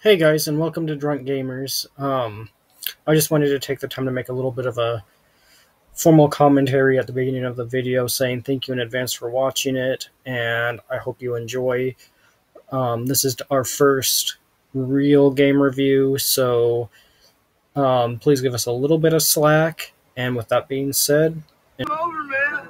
Hey guys, and welcome to Drunk Gamers. I just wanted to take the time to make a little bit of a formal commentary at the beginning of the video saying thank you in advance for watching it, and I hope you enjoy. This is our first real game review, so please give us a little bit of slack, and with that being said... Over, man.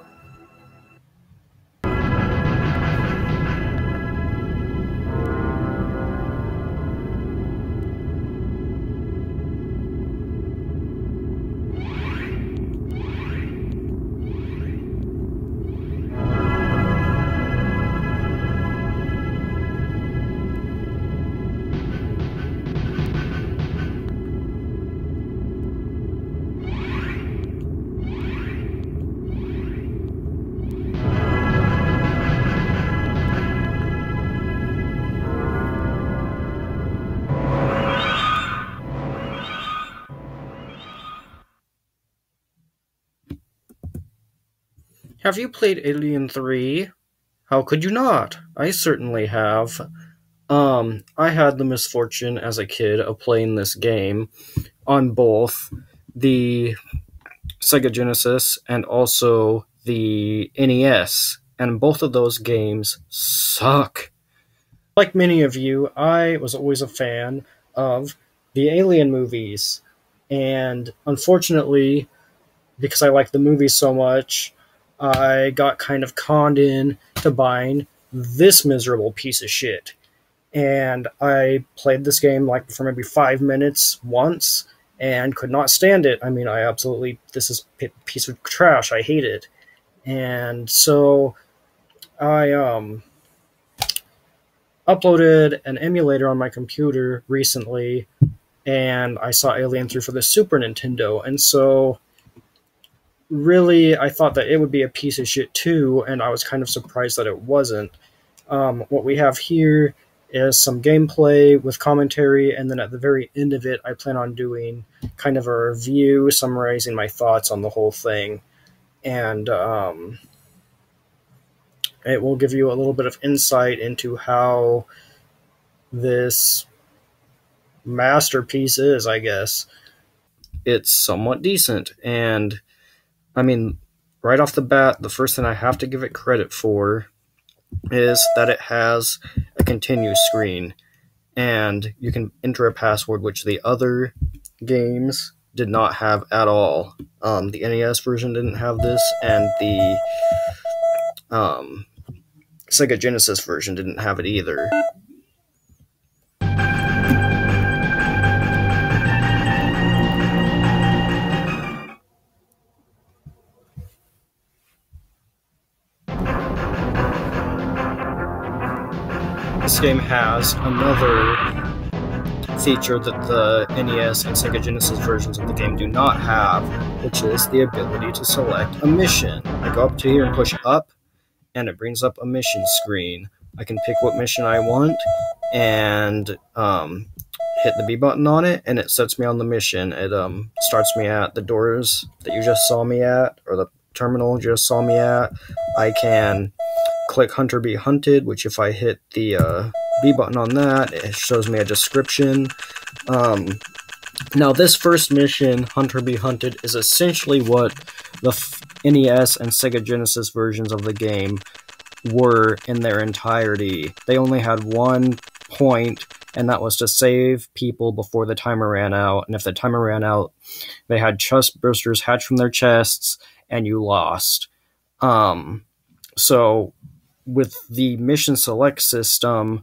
Have you played Alien 3? How could you not? I certainly have. I had the misfortune as a kid of playing this game on both the Sega Genesis and also the NES, and both of those games suck. Like many of you, I was always a fan of the Alien movies, and unfortunately, because I liked the movies so much, I got kind of conned in to buying this miserable piece of shit. And I played this game like for maybe 5 minutes once and could not stand it. I mean, this is a piece of trash. I hate it. And so I uploaded an emulator on my computer recently, and I saw Alien 3 for the Super Nintendo. And so really, I thought that it would be a piece of shit too, and I was kind of surprised that it wasn't. What we have here is some gameplay with commentary, and then at the very end of it, I plan on doing kind of a review, summarizing my thoughts on the whole thing, and it will give you a little bit of insight into how this masterpiece is, I guess. It's somewhat decent, and I mean, right off the bat, the first thing I have to give it credit for is that it has a continue screen, and you can enter a password, which the other games did not have at all. The NES version didn't have this, and the Sega Genesis version didn't have it either. This game has another feature that the NES and Sega Genesis versions of the game do not have, which is the ability to select a mission. I go up to here and push up, and it brings up a mission screen. I can pick what mission I want, and hit the B button on it, and it sets me on the mission. It starts me at the doors that you just saw me at, or the terminal you just saw me at. I can click Hunter Be Hunted, which if I hit the B button on that, it shows me a description. Now this first mission, Hunter Be Hunted, is essentially what the NES and Sega Genesis versions of the game were in their entirety. They only had one point, and that was to save people before the timer ran out, and if the timer ran out, they had chest bursters hatch from their chests, and you lost. So with the mission select system,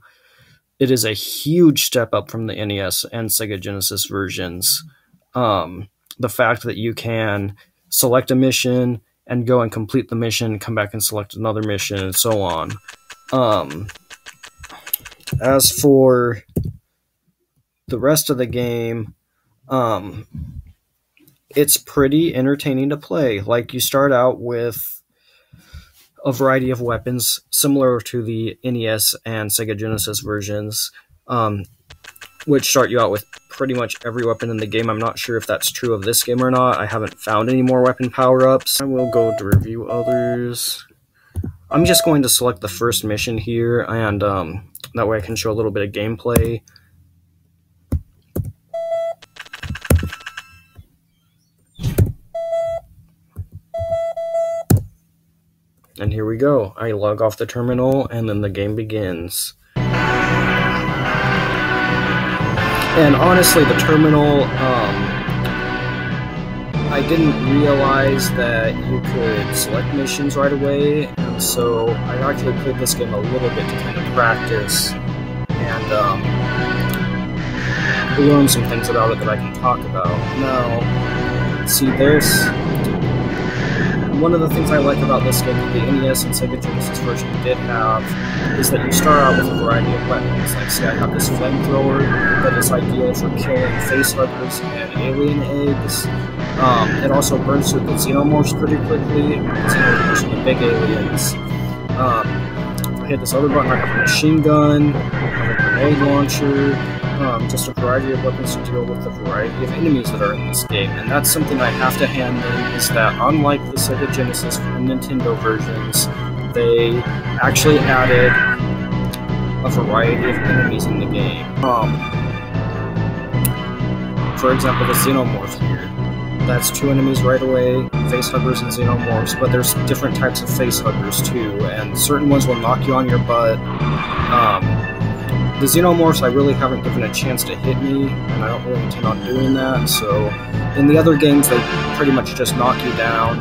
it is a huge step up from the NES and Sega Genesis versions. The fact that you can select a mission and go and complete the mission, come back and select another mission, and so on. As for the rest of the game, it's pretty entertaining to play. Like, you start out with a variety of weapons similar to the NES and Sega Genesis versions, which start you out with pretty much every weapon in the game. I'm not sure if that's true of this game or not. I haven't found any more weapon power-ups. I will go to review others. I'm just going to select the first mission here, and that way I can show a little bit of gameplay. here we go. I log off the terminal, and then the game begins. And honestly, the terminal, I didn't realize that you could select missions right away, and so I actually played this game a little bit to kind of practice and learn some things about it that I can talk about. Now, see this? One of the things I like about this game that the NES and Sega Genesis version did have is that you start out with a variety of weapons. Like, see, I have this flamethrower that is ideal for killing facehuggers and alien eggs. It also burns through the xenomorphs pretty quickly, especially the big aliens. If I hit this other button, I have a machine gun, I have a grenade launcher, just a variety of weapons to deal with the variety of enemies that are in this game. And that's something I have to hand in, is that unlike the Sega Genesis and Nintendo versions, they actually added a variety of enemies in the game. For example, the xenomorph here. That's 2 enemies right away, facehuggers and xenomorphs, but there's different types of facehuggers too, and certain ones will knock you on your butt. The xenomorphs I really haven't given a chance to hit me, and I don't really intend on doing that, so in the other games they pretty much just knock you down.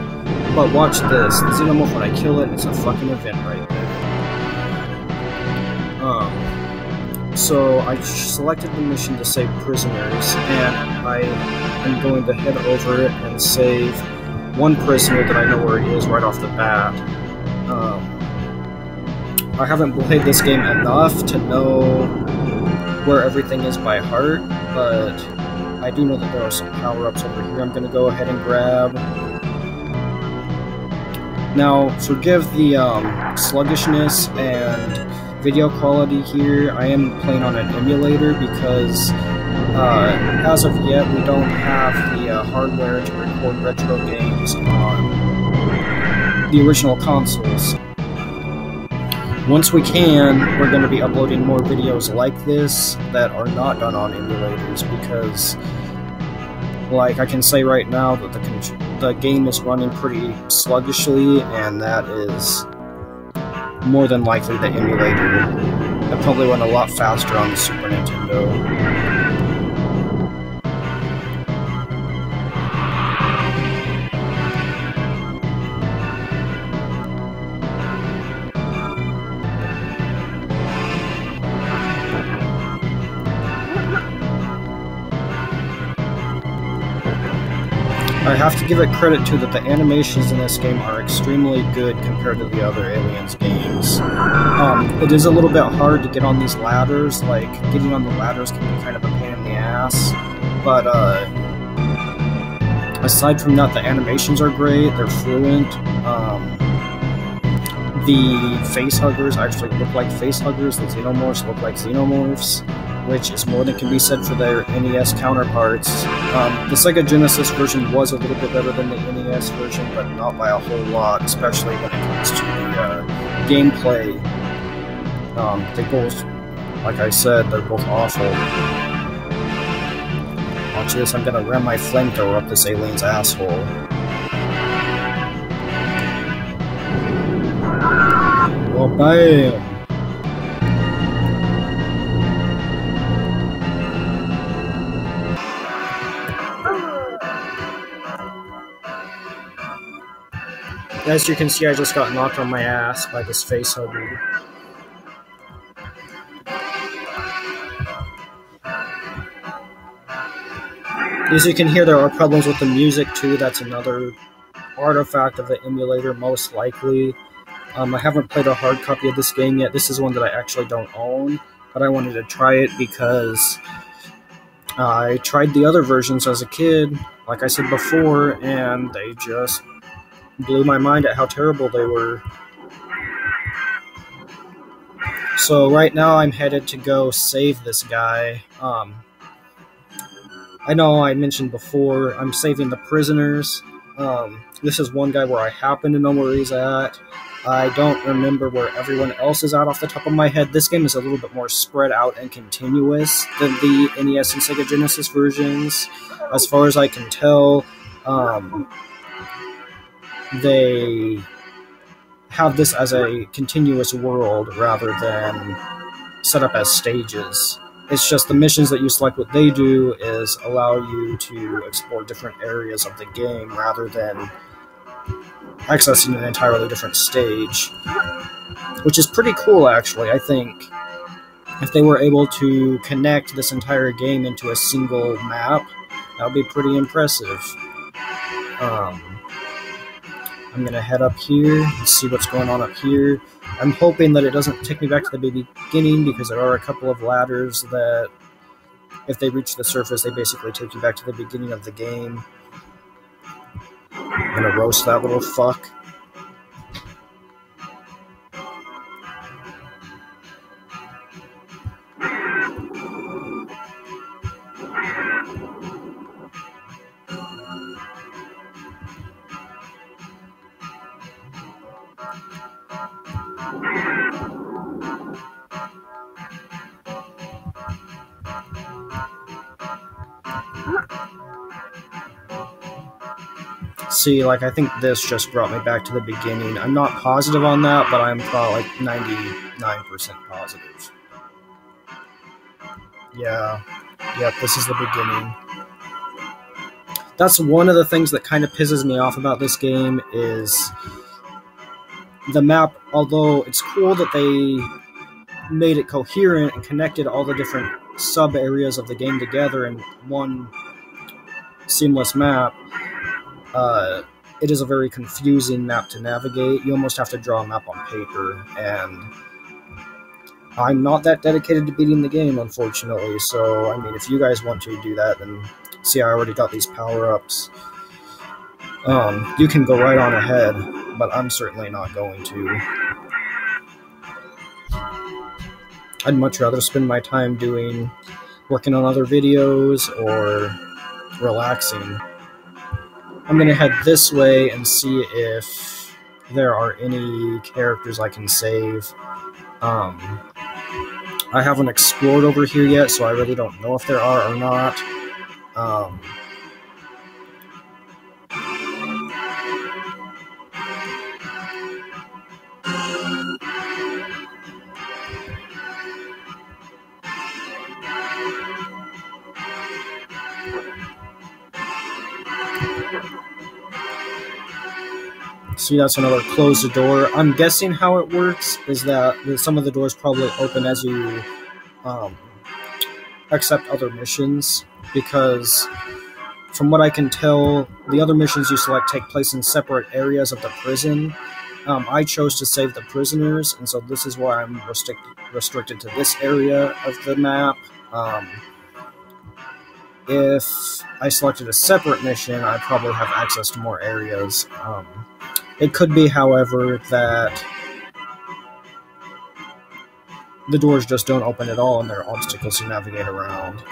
But watch this, the xenomorph, when I kill it, it's a fucking event right there. So I selected the mission to save prisoners, and I am going to head over it and save one prisoner that I know where he is right off the bat. I haven't played this game enough to know where everything is by heart, but I do know that there are some power-ups over here I'm going to go ahead and grab. Now, forgive the sluggishness and video quality here. I am playing on an emulator because as of yet we don't have the hardware to record retro games on the original consoles. Once we can, we're going to be uploading more videos like this that are not done on emulators, because, like, I can say right now that the game is running pretty sluggishly, and that is more than likely the emulator. It probably run a lot faster on the Super Nintendo. I have to give it credit too that the animations in this game are extremely good compared to the other Aliens games. It is a little bit hard to get on these ladders, like getting on the ladders can be kind of a pain in the ass, but aside from that, the animations are great, they're fluent. The facehuggers actually look like facehuggers, the xenomorphs look like xenomorphs, which is more than can be said for their NES counterparts. The Sega Genesis version was a little bit better than the NES version, but not by a whole lot, especially when it comes to the gameplay. They both, like I said, they're both awful. Watch this, I'm gonna ram my flamethrower up this alien's asshole. Well, bam! As you can see, I just got knocked on my ass by this facehugger. As you can hear, there are problems with the music too. That's another artifact of the emulator, most likely. I haven't played a hard copy of this game yet. This is one that I actually don't own, but I wanted to try it because I tried the other versions as a kid, like I said before, and they just blew my mind at how terrible they were. So right now I'm headed to go save this guy. I know I mentioned before, I'm saving the prisoners. This is one guy where I happen to know where he's at. I don't remember where everyone else is at off the top of my head. This game is a little bit more spread out and continuous than the NES and Sega Genesis versions. As far as I can tell, they have this as a continuous world rather than set up as stages. It's just the missions that you select, what they do is allow you to explore different areas of the game rather than accessing an entirely different stage, which is pretty cool, actually. I think if they were able to connect this entire game into a single map, that would be pretty impressive. I'm going to head up here and see what's going on up here. I'm hoping that it doesn't take me back to the beginning, because there are a couple of ladders that, if they reach the surface, they basically take you back to the beginning of the game. I'm going to roast that little fuck. See, like, I think this just brought me back to the beginning. I'm not positive on that, but I'm probably like 99% positive. Yeah. Yep, this is the beginning. That's one of the things that kind of pisses me off about this game, is the map, although it's cool that they made it coherent and connected all the different sub-areas of the game together in one seamless map, it is a very confusing map to navigate. You almost have to draw a map on paper, and I'm not that dedicated to beating the game, unfortunately, so, I mean, if you guys want to do that, then see, I already got these power-ups. You can go right on ahead, but I'm certainly not going to. I'd much rather spend my time working on other videos or relaxing. I'm going to head this way and see if there are any characters I can save. I haven't explored over here yet, so I really don't know if there are or not. See, that's another close the door. I'm guessing how it works is that some of the doors probably open as you accept other missions, because from what I can tell, the other missions you select take place in separate areas of the prison. I chose to save the prisoners, and so this is why I'm restricted to this area of the map. If I selected a separate mission, I'd probably have access to more areas. It could be, however, that the doors just don't open at all and there are obstacles to navigate around.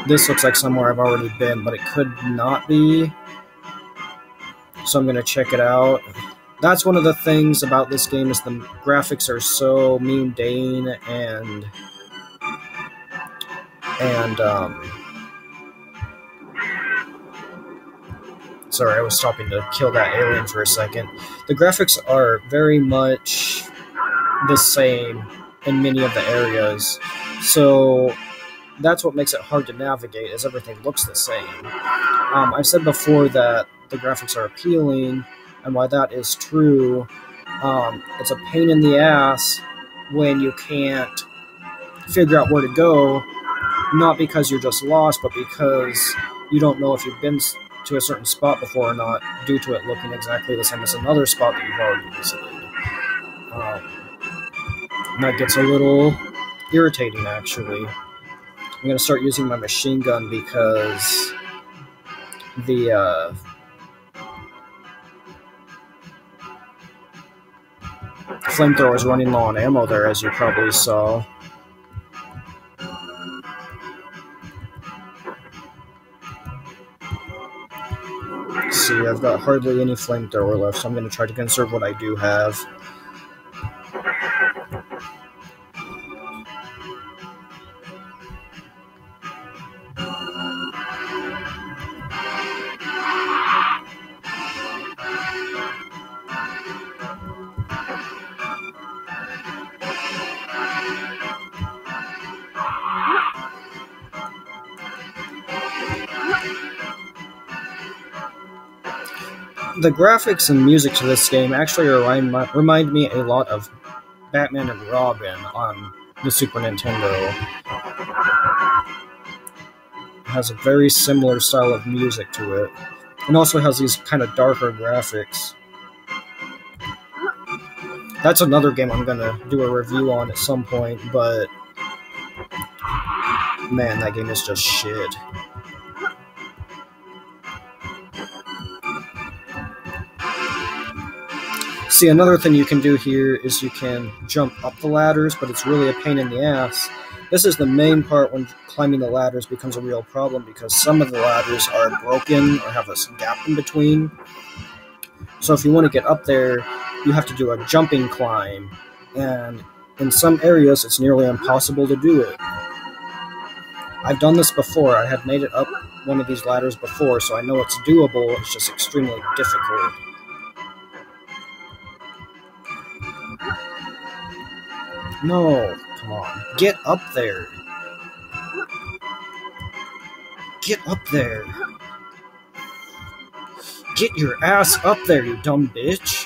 This looks like somewhere I've already been, but it could not be. So I'm going to check it out. That's one of the things about this game, is the graphics are so mundane and sorry, I was stopping to kill that alien for a second. The graphics are very much the same in many of the areas, so that's what makes it hard to navigate, is everything looks the same. I've said before that the graphics are appealing, and why that is true, it's a pain in the ass when you can't figure out where to go, not because you're just lost, but because you don't know if you've been to a certain spot before or not, due to it looking exactly the same as another spot that you've already visited. And that gets a little irritating, actually. I'm going to start using my machine gun because the flamethrower is running low on ammo there, as you probably saw. See, I've got hardly any flamethrower left, so I'm going to try to conserve what I do have. The graphics and music to this game actually remind me a lot of Batman and Robin on the Super Nintendo. It has a very similar style of music to it, and also has these kind of darker graphics. That's another game I'm gonna do a review on at some point, but man, that game is just shit. See, another thing you can do here is you can jump up the ladders, but it's really a pain in the ass. This is the main part when climbing the ladders becomes a real problem, because some of the ladders are broken or have a gap in between. So if you want to get up there, you have to do a jumping climb, and in some areas it's nearly impossible to do it. I've done this before. I had made it up one of these ladders before, so I know it's doable. It's just extremely difficult. No, come on. Get up there. Get up there. Get your ass up there, you dumb bitch.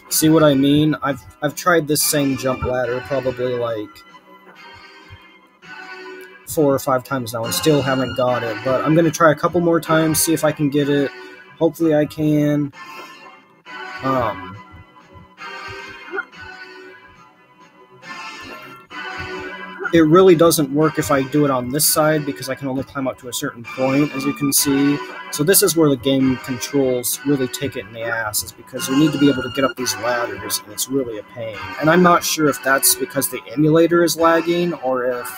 See what I mean? I've tried this same jump ladder probably like 4 or 5 times now and still haven't got it, but I'm gonna try a couple more times, see if I can get it. Hopefully I can. It really doesn't work if I do it on this side, because I can only climb up to a certain point, as you can see. So this is where the game controls really take it in the ass, is because you need to be able to get up these ladders, and it's really a pain. And I'm not sure if that's because the emulator is lagging, or if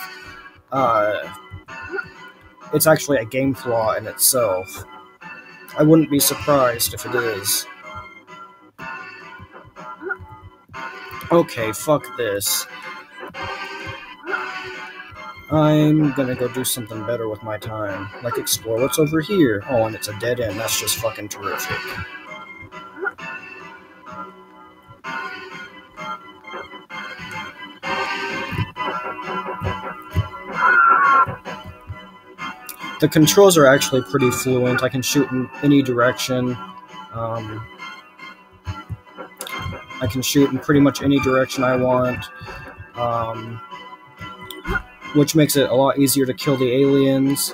it's actually a game flaw in itself. I wouldn't be surprised if it is. Okay, fuck this. I'm gonna go do something better with my time. Like explore what's over here. Oh, and it's a dead end. That's just fucking terrific. The controls are actually pretty fluent. I can shoot in any direction. I can shoot in pretty much any direction I want. Which makes it a lot easier to kill the aliens.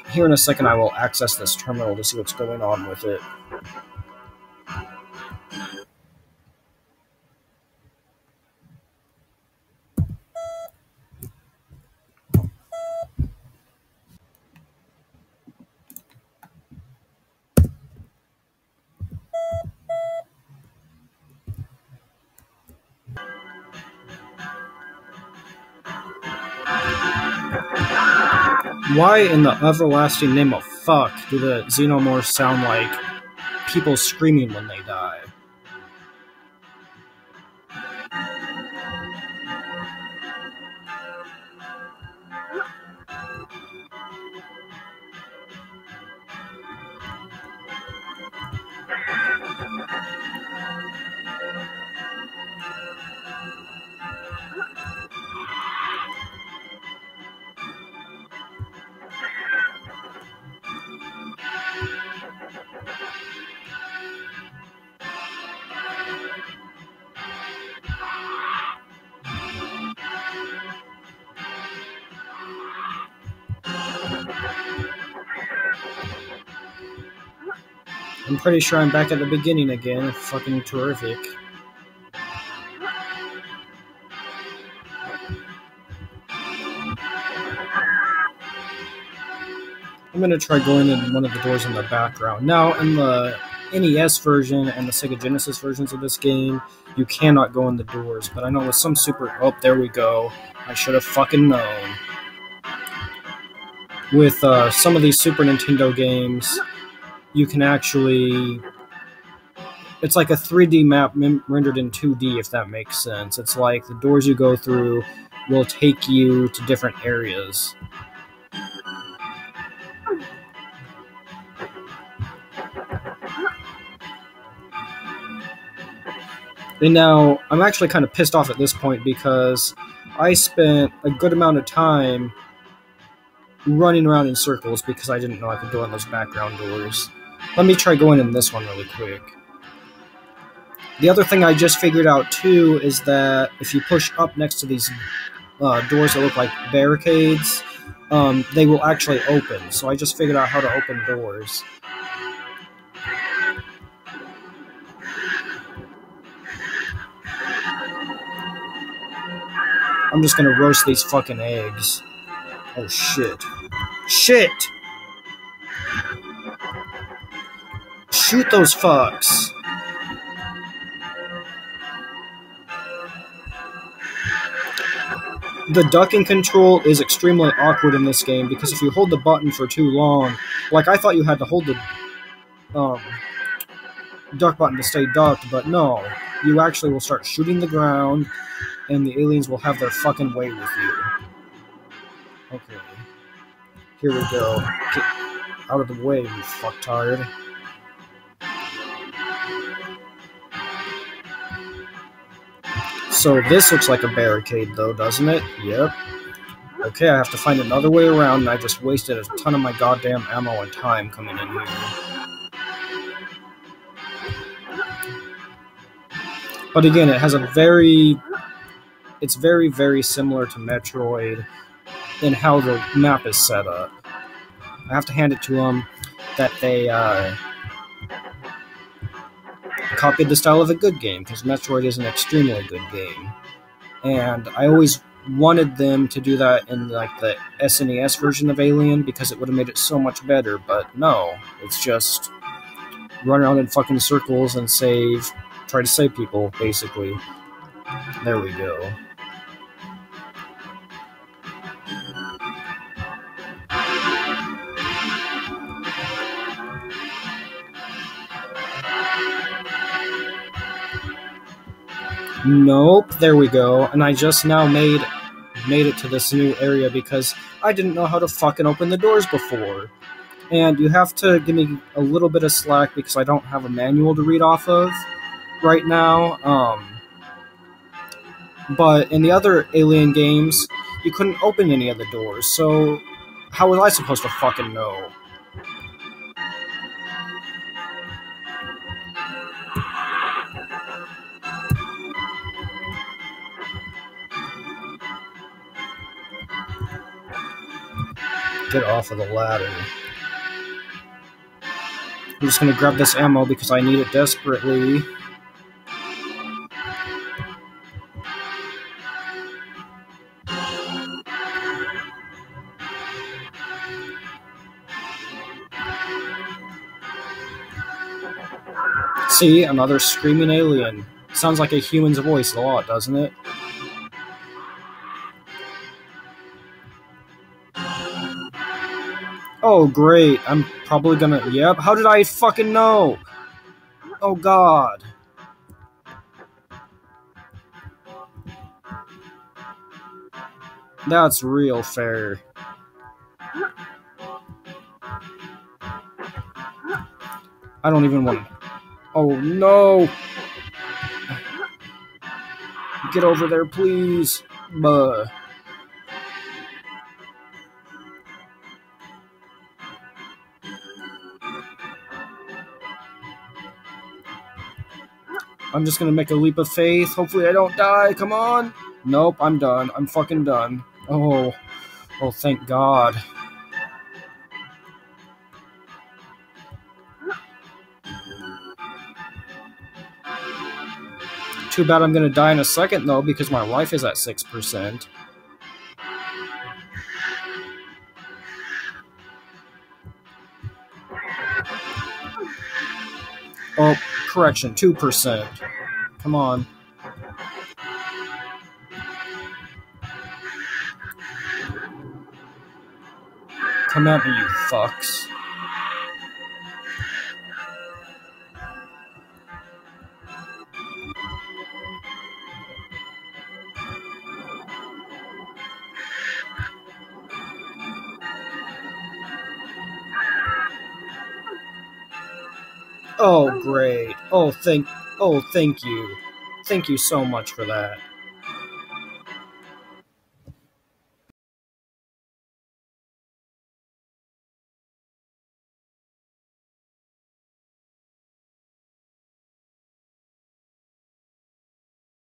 Here in a second I will access this terminal to see what's going on with it. Why in the everlasting name of fuck do the xenomorphs sound like people screaming when they die? I'm pretty sure I'm back at the beginning again. Fucking terrific. I'm gonna try going in one of the doors in the background. Now, in the NES version and the Sega Genesis versions of this game, you cannot go in the doors, but I know with some super... Oh, there we go. I should have fucking known. With some of these Super Nintendo games, you can actually... It's like a 3D map rendered in 2D, if that makes sense. It's like the doors you go through will take you to different areas. And now, I'm actually kind of pissed off at this point because I spent a good amount of time running around in circles because I didn't know I could go in those background doors. Let me try going in this one really quick. The other thing I just figured out too is that if you push up next to these doors that look like barricades, they will actually open. So I just figured out how to open doors. I'm just gonna roast these fucking eggs. Oh shit. Shit! Shoot those fucks! The ducking control is extremely awkward in this game because if you hold the button for too long, like I thought you had to hold the duck button to stay ducked, but no. You actually will start shooting the ground and the aliens will have their fucking way with you. Okay. Here we go. Get out of the way, you fucktard. So this looks like a barricade though, doesn't it? Yep. Okay, I have to find another way around, and I just wasted a ton of my goddamn ammo and time coming in here. But again, it has a it's very, very similar to Metroid in how the map is set up. I have to hand it to them that they copied the style of a good game, because Metroid is an extremely good game. And I always wanted them to do that in like the SNES version of Alien, because it would have made it so much better, but no. It's just run around in fucking circles and try to save people, basically. There we go. Nope, there we go. And I just now made it to this new area because I didn't know how to fucking open the doors before. And you have to give me a little bit of slack because I don't have a manual to read off of right now. But in the other Alien games, you couldn't open any of the doors, so how was I supposed to fucking know? Get off of the ladder. I'm just gonna grab this ammo because I need it desperately. See, another screaming alien. Sounds like a human's voice a lot, doesn't it? Oh, great. I'm probably gonna... Yep, how did I fucking know? Oh, God. That's real fair. I don't even want to... Oh, no! Get over there, please. Buh. I'm just gonna make a leap of faith. Hopefully I don't die. Come on. Nope, I'm done. I'm fucking done. Oh, thank God. Too bad I'm gonna die in a second, though, because my life is at 6%. Oh, correction, 2%. Come on. Come at me, you fucks. Oh, great. Oh, thank you. Thank you so much for that.